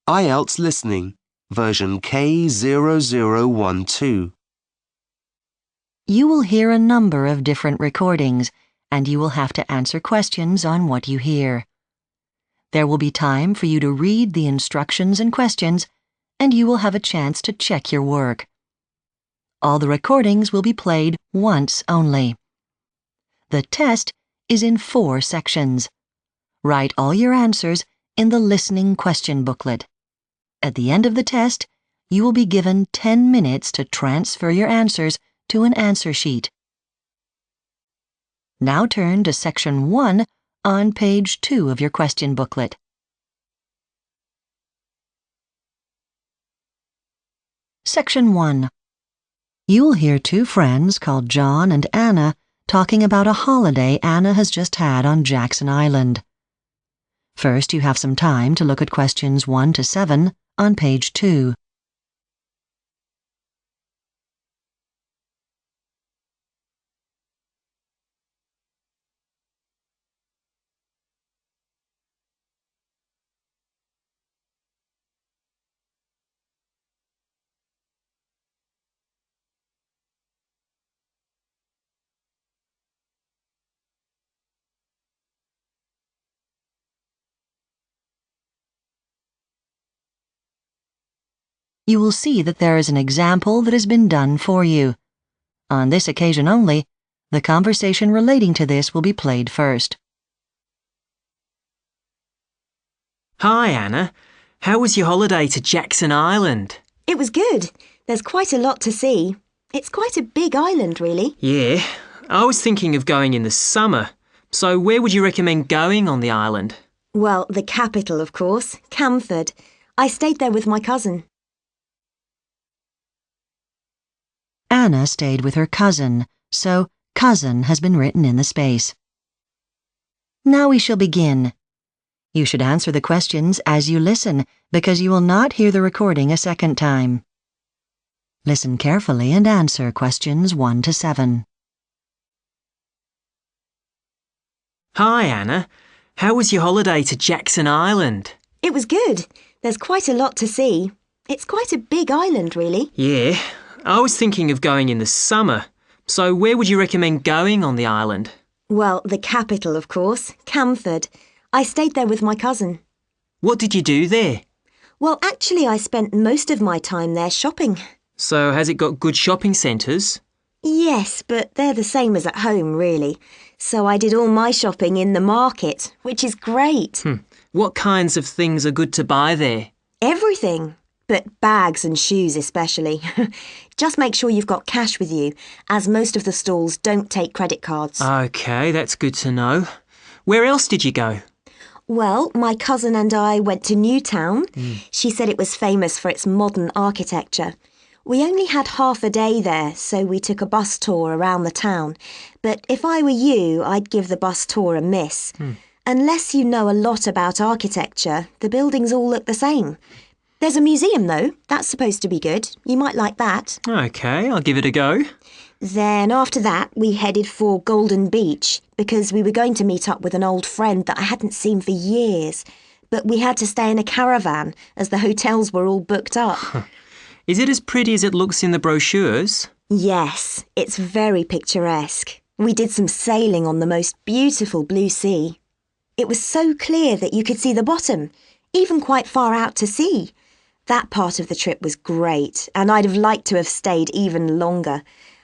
IELTS Listening, version K0012. You will hear a number of different recordings, and you will have to answer questions on what you hear. There will be time for you to read the instructions and questions, and you will have a chance to check your work. All the recordings will be played once only. The test is in 4 sections. Write all your answers in the listening question booklet. At the end of the test, you will be given 10 minutes to transfer your answers to an answer sheet. Now turn to Section 1 on page 2 of your question booklet. Section 1. You will hear 2 friends called John and Anna talking about a holiday Anna has just had on Jackson Island. First, you have some time to look at questions 1 to 7 on page 2. You will see that there is an example that has been done for you. On this occasion only, the conversation relating to this will be played first. Hi, Anna. How was your holiday to Jackson Island? It was good. There's quite a lot to see. It's quite a big island, really. Yeah, I was thinking of going in the summer. So where would you recommend going on the island? Well, the capital, of course, Camford. I stayed there with my cousin. Anna stayed with her cousin, so cousin has been written in the space. Now we shall begin. You should answer the questions as you listen, because you will not hear the recording a second time. Listen carefully and answer questions 1 to 7. Hi, Anna. How was your holiday to Jackson Island? It was good. There's quite a lot to see. It's quite a big island, really. Yeah, I was thinking of going in the summer. So where would you recommend going on the island? Well, the capital, of course, Camford. I stayed there with my cousin. What did you do there? Well, actually, I spent most of my time there shopping. So has it got good shopping centres? Yes, but they're the same as at home, really. So I did all my shopping in the market, which is great. What kinds of things are good to buy there? Everything. But bags and shoes especially. Just make sure you've got cash with you, as most of the stalls don't take credit cards. OK, that's good to know. Where else did you go? Well, my cousin and I went to Newtown. She said it was famous for its modern architecture. We only had half a day there, so we took a bus tour around the town. But if I were you, I'd give the bus tour a miss. Unless you know a lot about architecture, the buildings all look the same. There's a museum, though. That's supposed to be good. You might like that. OK, I'll give it a go. Then after that, we headed for Golden Beach because we were going to meet up with an old friend that I hadn't seen for years. But we had to stay in a caravan as the hotels were all booked up. Is it as pretty as it looks in the brochures? Yes, it's very picturesque. We did some sailing on the most beautiful blue sea. It was so clear that you could see the bottom, even quite far out to sea. That part of the trip was great, and I'd have liked to have stayed even longer.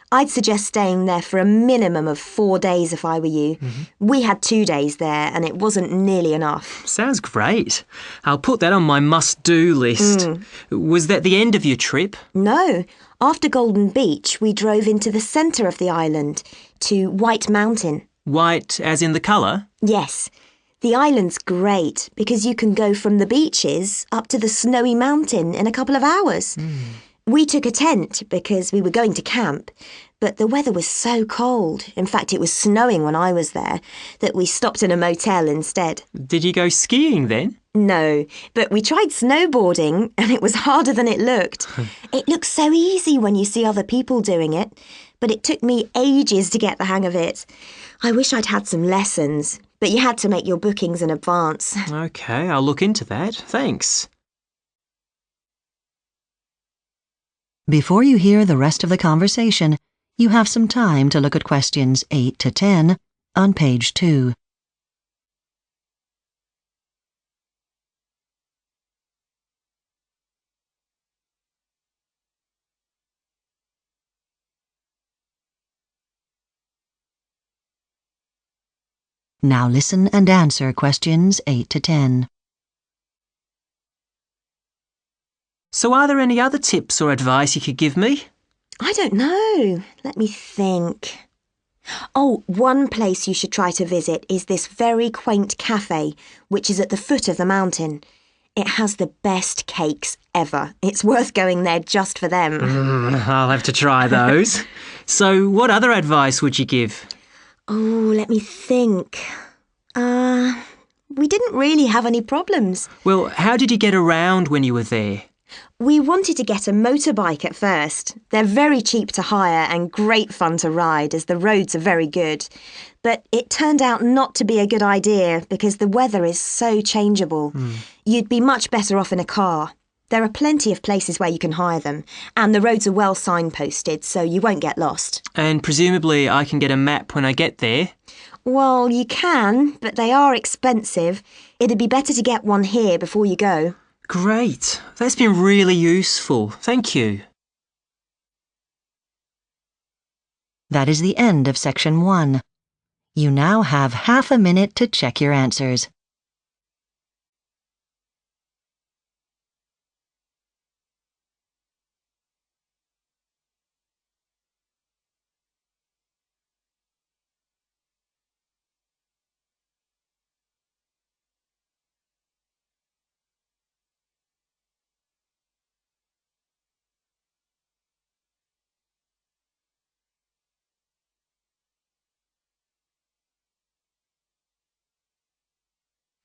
I'd suggest staying there for a minimum of 4 days if I were you. We had 2 days there, and it wasn't nearly enough. Sounds great. I'll put that on my must-do list. Was that the end of your trip? No. After Golden Beach, we drove into the centre of the island, to White Mountain. White as in the colour? Yes. The island's great because you can go from the beaches up to the snowy mountain in a couple of hours. We took a tent because we were going to camp, but the weather was so cold, in fact it was snowing when I was there, that we stopped in a motel instead. Did you go skiing then? No, but we tried snowboarding and it was harder than it looked. It looks so easy when you see other people doing it, but it took me ages to get the hang of it. I wish I'd had some lessons, but you had to make your bookings in advance. OK, I'll look into that. Thanks. Before you hear the rest of the conversation, you have some time to look at questions 8 to 10 on page 2. Now listen and answer questions 8 to 10. So are there any other tips or advice you could give me? I don't know. Let me think. Oh, one place you should try to visit is this very quaint cafe, which is at the foot of the mountain. It has the best cakes ever. It's worth going there just for them. I'll have to try those. So what other advice would you give? Oh, let me think. We didn't really have any problems. Well, how did you get around when you were there? We wanted to get a motorbike at first. They're very cheap to hire and great fun to ride as the roads are very good. But it turned out not to be a good idea because the weather is so changeable. You'd be much better off in a car. There are plenty of places where you can hire them, and the roads are well signposted, so you won't get lost. And presumably I can get a map when I get there. Well, you can, but they are expensive. It'd be better to get one here before you go. Great. That's been really useful. Thank you. That is the end of section 1. You now have half a minute to check your answers.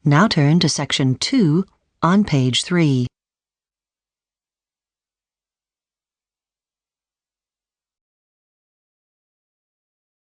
Now turn to section 2 on page 3.